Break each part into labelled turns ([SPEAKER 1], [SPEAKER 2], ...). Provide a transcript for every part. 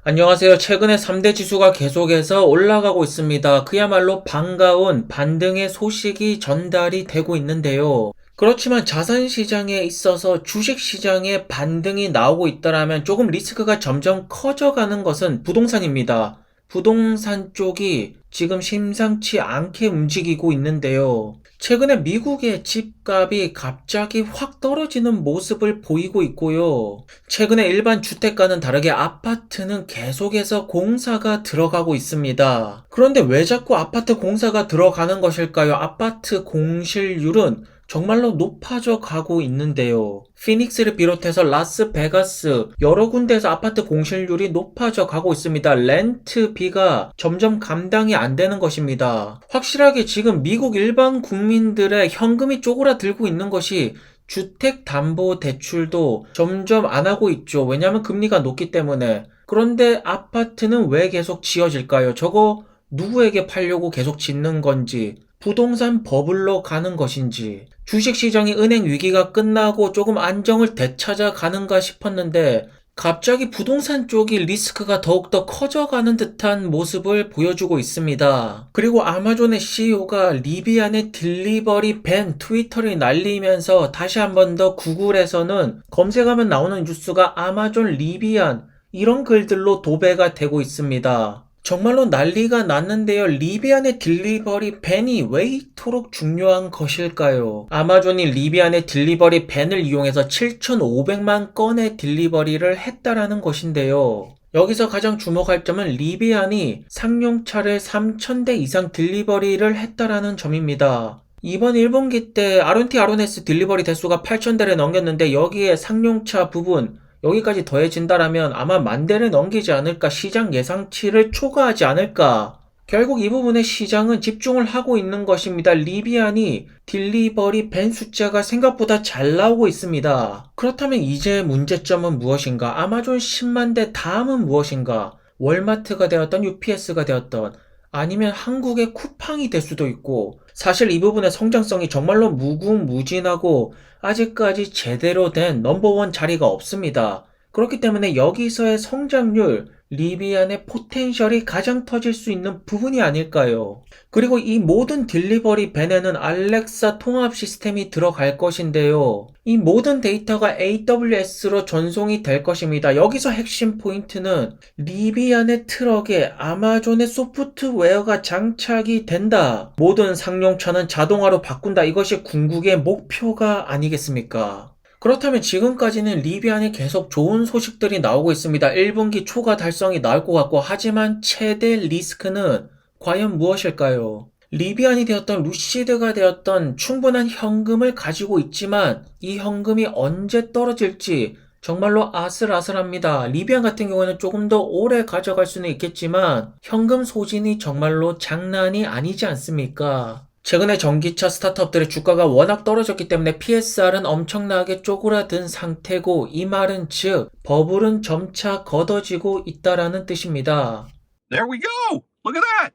[SPEAKER 1] 안녕하세요. 최근에 3대 지수가 계속해서 올라가고 있습니다. 그야말로 반가운 반등의 소식이 전달이 되고 있는데요. 그렇지만 자산 시장에 있어서 주식 시장에 반등이 나오고 있다라면 조금 리스크가 점점 커져가는 것은 부동산입니다. 부동산 쪽이 지금 심상치 않게 움직이고 있는데요. 최근에 미국의 집값이 갑자기 확 떨어지는 모습을 보이고 있고요. 최근에 일반 주택과는 다르게 아파트는 계속해서 공사가 들어가고 있습니다. 그런데 왜 자꾸 아파트 공사가 들어가는 것일까요? 아파트 공실률은 정말로 높아져 가고 있는데요. 피닉스를 비롯해서 라스베가스 여러 군데에서 아파트 공실률이 높아져 가고 있습니다. 렌트비가 점점 감당이 안 되는 것입니다. 확실하게 지금 미국 일반 국민들의 현금이 쪼그라들고 있는 것이 주택담보대출도 점점 안 하고 있죠. 왜냐하면 금리가 높기 때문에. 그런데 아파트는 왜 계속 지어질까요? 저거 누구에게 팔려고 계속 짓는 건지, 부동산 버블로 가는 것인지, 주식시장이 은행 위기가 끝나고 조금 안정을 되찾아 가는가 싶었는데 갑자기 부동산 쪽이 리스크가 더욱더 커져가는 듯한 모습을 보여주고 있습니다. 그리고 아마존의 CEO가 리비안의 딜리버리 밴 트위터를 날리면서 다시 한 번 더 구글에서는 검색하면 나오는 뉴스가 아마존 리비안 이런 글들로 도배가 되고 있습니다. 정말로 난리가 났는데요. 리비안의 딜리버리 밴이 왜 이토록 중요한 것일까요? 아마존이 리비안의 딜리버리 밴을 이용해서 7,500만 건의 딜리버리를 했다라는 것인데요. 여기서 가장 주목할 점은 리비안이 상용차를 3,000대 이상 딜리버리를 했다라는 점입니다. 이번 1분기 때 아론티 아로네스 딜리버리 대수가 8,000대를 넘겼는데 여기에 상용차 부분 여기까지 더해진다라면 아마 10,000대를 넘기지 않을까, 시장 예상치를 초과하지 않을까. 결국 이 부분에 시장은 집중을 하고 있는 것입니다. 리비안이 딜리버리 밴 숫자가 생각보다 잘 나오고 있습니다. 그렇다면 이제 문제점은 무엇인가? 아마존 10만 대 다음은 무엇인가? 월마트가 되었던 UPS가 되었던 아니면 한국의 쿠팡이 될 수도 있고, 사실 이 부분의 성장성이 정말로 무궁무진하고 아직까지 제대로 된 넘버원 자리가 없습니다. 그렇기 때문에 여기서의 성장률, 리비안의 포텐셜이 가장 터질 수 있는 부분이 아닐까요? 그리고 이 모든 딜리버리 밴에는 알렉사 통합 시스템이 들어갈 것인데요. 이 모든 데이터가 AWS로 전송이 될 것입니다. 여기서 핵심 포인트는 리비안의 트럭에 아마존의 소프트웨어가 장착이 된다. 모든 상용차는 자동화로 바꾼다. 이것이 궁극의 목표가 아니겠습니까? 그렇다면 지금까지는 리비안이 계속 좋은 소식들이 나오고 있습니다. 1분기 초과 달성이 나올 것 같고, 하지만 최대 리스크는 과연 무엇일까요? 리비안이 되었던 루시드가 되었던 충분한 현금을 가지고 있지만 이 현금이 언제 떨어질지 정말로 아슬아슬합니다. 리비안 같은 경우에는 조금 더 오래 가져갈 수는 있겠지만 현금 소진이 정말로 장난이 아니지 않습니까? 최근에 전기차 스타트업들의 주가가 워낙 떨어졌기 때문에 PSR은 엄청나게 쪼그라든 상태고, 이 말은 즉 버블은 점차 걷어지고 있다라는 뜻입니다.
[SPEAKER 2] There we go. Look at that.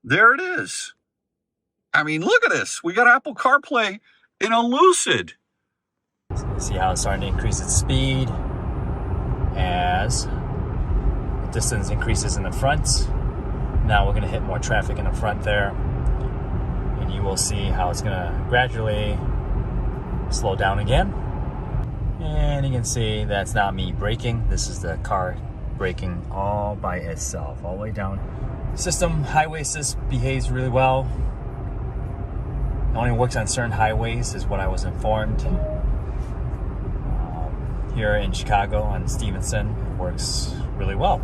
[SPEAKER 2] There it is. I mean, look at this. We got Apple CarPlay in a Lucid.
[SPEAKER 3] See how it's starting to increase its speed as the distance increases in the front. Now we're going to hit more traffic in the front there. And you will see how it's going to gradually slow down again. And you can see that's not me braking. This is the car braking all by itself, all the way down. System highway assist behaves really well. It only works on certain highways, is what I was informed. Here in Chicago on Stevenson, it works really well.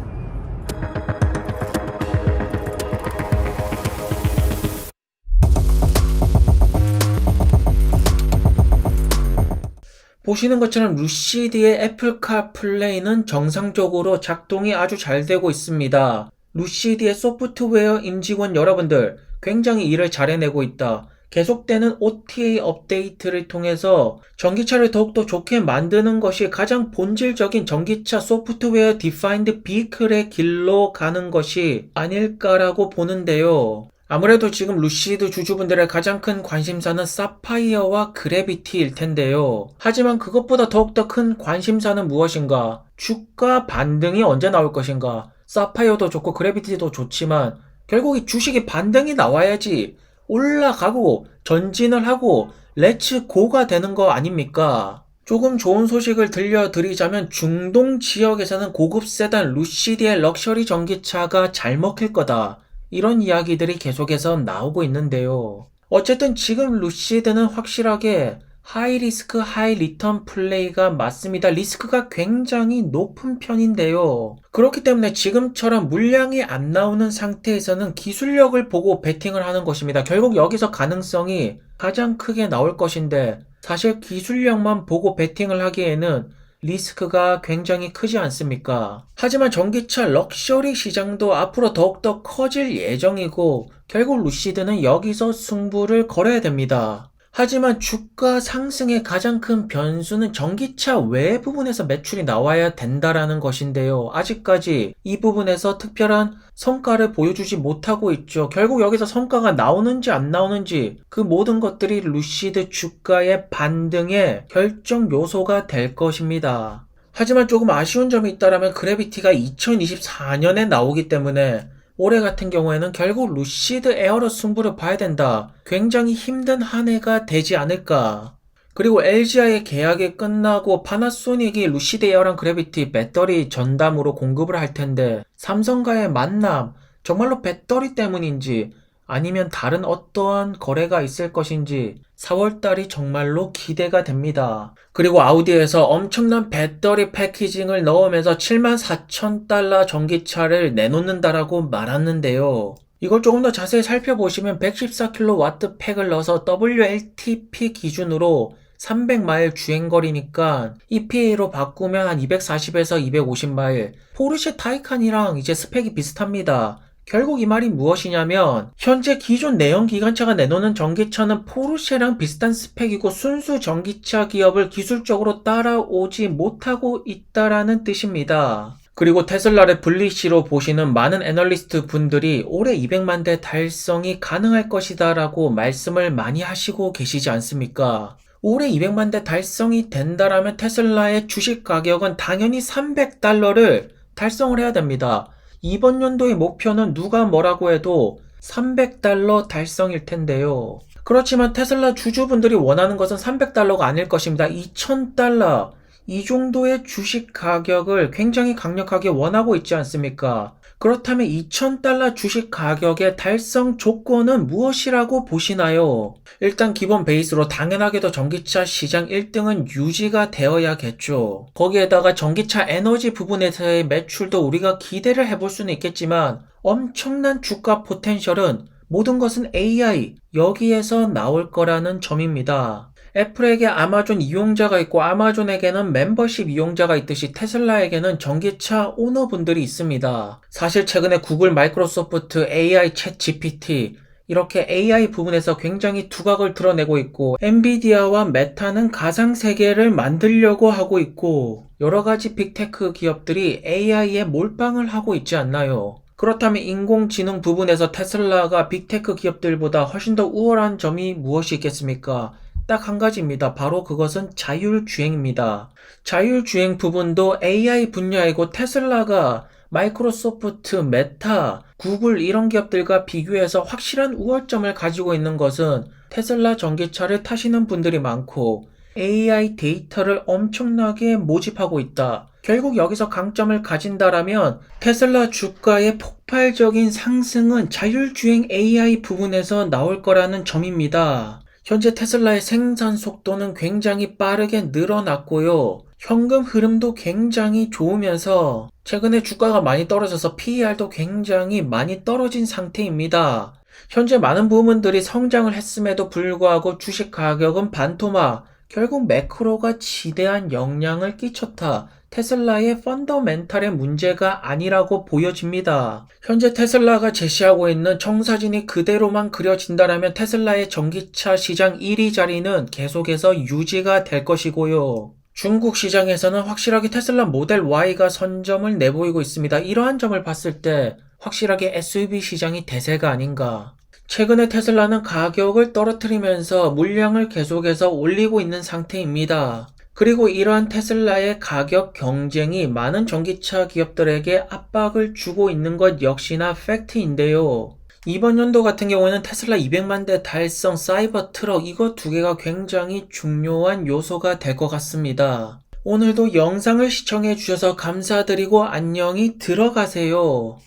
[SPEAKER 1] 보시는 것처럼 루시드의 애플 카플레이는 정상적으로 작동이 아주 잘 되고 있습니다. 루시드의 소프트웨어 임직원 여러분들 굉장히 일을 잘 해내고 있다. 계속되는 OTA 업데이트를 통해서 전기차를 더욱더 좋게 만드는 것이 가장 본질적인 전기차 소프트웨어 디파인드 비클의 길로 가는 것이 아닐까라고 보는데요. 아무래도 지금 루시드 주주분들의 가장 큰 관심사는 사파이어와 그래비티일 텐데요. 하지만 그것보다 더욱더 큰 관심사는 무엇인가? 주가 반등이 언제 나올 것인가? 사파이어도 좋고 그래비티도 좋지만 결국 이 주식이 반등이 나와야지 올라가고 전진을 하고 렛츠 고가 되는 거 아닙니까? 조금 좋은 소식을 들려드리자면 중동 지역에서는 고급 세단 루시드의 럭셔리 전기차가 잘 먹힐 거다. 이런 이야기들이 계속해서 나오고 있는데요. 어쨌든 지금 루시드는 확실하게 하이 리스크 하이 리턴 플레이가 맞습니다. 리스크가 굉장히 높은 편인데요. 그렇기 때문에 지금처럼 물량이 안 나오는 상태에서는 기술력을 보고 베팅을 하는 것입니다. 결국 여기서 가능성이 가장 크게 나올 것인데 사실 기술력만 보고 베팅을 하기에는 리스크가 굉장히 크지 않습니까? 하지만 전기차 럭셔리 시장도 앞으로 더욱더 커질 예정이고 결국 루시드는 여기서 승부를 걸어야 됩니다. 하지만 주가 상승의 가장 큰 변수는 전기차 외 부분에서 매출이 나와야 된다라는 것인데요. 아직까지 이 부분에서 특별한 성과를 보여주지 못하고 있죠. 결국 여기서 성과가 나오는지 안 나오는지 그 모든 것들이 루시드 주가의 반등의 결정 요소가 될 것입니다. 하지만 조금 아쉬운 점이 있다면 그래비티가 2024년에 나오기 때문에 올해 같은 경우에는 결국 루시드 에어로 승부를 봐야 된다. 굉장히 힘든 한 해가 되지 않을까. 그리고 LG와의 계약이 끝나고 파나소닉이 루시드 에어랑 그래비티 배터리 전담으로 공급을 할 텐데 삼성과의 만남, 정말로 배터리 때문인지 아니면 다른 어떠한 거래가 있을 것인지 4월달이 정말로 기대가 됩니다. 그리고 아우디에서 엄청난 배터리 패키징을 넣으면서 74,000달러 전기차를 내놓는다라고 말았는데요. 이걸 조금 더 자세히 살펴보시면 114kW 팩을 넣어서 WLTP 기준으로 300마일 주행거리니까 EPA로 바꾸면 한 240에서 250마일. 포르쉐 타이칸이랑 이제 스펙이 비슷합니다. 결국 이 말이 무엇이냐면 현재 기존 내연 기관차가 내놓는 전기차는 포르쉐랑 비슷한 스펙이고 순수 전기차 기업을 기술적으로 따라오지 못하고 있다라는 뜻입니다. 그리고 테슬라를 분리시로 보시는 많은 애널리스트 분들이 올해 200만 대 달성이 가능할 것이다 라고 말씀을 많이 하시고 계시지 않습니까? 올해 200만 대 달성이 된다라면 테슬라의 주식 가격은 당연히 300달러를 달성을 해야 됩니다. 이번 연도의 목표는 누가 뭐라고 해도 300달러 달성일 텐데요. 그렇지만 테슬라 주주분들이 원하는 것은 300달러가 아닐 것입니다. 2000달러 이 정도의 주식 가격을 굉장히 강력하게 원하고 있지 않습니까? 그렇다면 2000달러 주식 가격의 달성 조건은 무엇이라고 보시나요? 일단 기본 베이스로 당연하게도 전기차 시장 1등은 유지가 되어야겠죠. 거기에다가 전기차 에너지 부분에서의 매출도 우리가 기대를 해볼 수는 있겠지만 엄청난 주가 포텐셜은 모든 것은 AI 여기에서 나올 거라는 점입니다. 애플에게 아마존 이용자가 있고 아마존에게는 멤버십 이용자가 있듯이 테슬라에게는 전기차 오너분들이 있습니다. 사실 최근에 구글, 마이크로소프트, AI, 챗 GPT 이렇게 AI 부분에서 굉장히 두각을 드러내고 있고 엔비디아와 메타는 가상 세계를 만들려고 하고 있고 여러가지 빅테크 기업들이 AI에 몰빵을 하고 있지 않나요? 그렇다면 인공지능 부분에서 테슬라가 빅테크 기업들보다 훨씬 더 우월한 점이 무엇이 있겠습니까? 딱 한 가지입니다. 바로 그것은 자율주행입니다. 자율주행 부분도 AI 분야이고 테슬라가 마이크로소프트, 메타, 구글 이런 기업들과 비교해서 확실한 우월점을 가지고 있는 것은 테슬라 전기차를 타시는 분들이 많고 AI 데이터를 엄청나게 모집하고 있다. 결국 여기서 강점을 가진다라면 테슬라 주가의 폭발적인 상승은 자율주행 AI 부분에서 나올 거라는 점입니다. 현재 테슬라의 생산 속도는 굉장히 빠르게 늘어났고요. 현금 흐름도 굉장히 좋으면서 최근에 주가가 많이 떨어져서 PER도 굉장히 많이 떨어진 상태입니다. 현재 많은 부문들이 성장을 했음에도 불구하고 주식 가격은 반토막, 결국 매크로가 지대한 영향을 끼쳤다. 테슬라의 펀더멘탈의 문제가 아니라고 보여집니다. 현재 테슬라가 제시하고 있는 청사진이 그대로만 그려진다면 테슬라의 전기차 시장 1위 자리는 계속해서 유지가 될 것이고요. 중국 시장에서는 확실하게 테슬라 모델 Y가 선점을 내보이고 있습니다. 이러한 점을 봤을 때 확실하게 SUV 시장이 대세가 아닌가. 최근에 테슬라는 가격을 떨어뜨리면서 물량을 계속해서 올리고 있는 상태입니다. 그리고 이러한 테슬라의 가격 경쟁이 많은 전기차 기업들에게 압박을 주고 있는 것 역시나 팩트인데요. 이번 연도 같은 경우에는 테슬라 200만 대 달성, 사이버 트럭 이거 두 개가 굉장히 중요한 요소가 될 것 같습니다. 오늘도 영상을 시청해 주셔서 감사드리고 안녕히 들어가세요.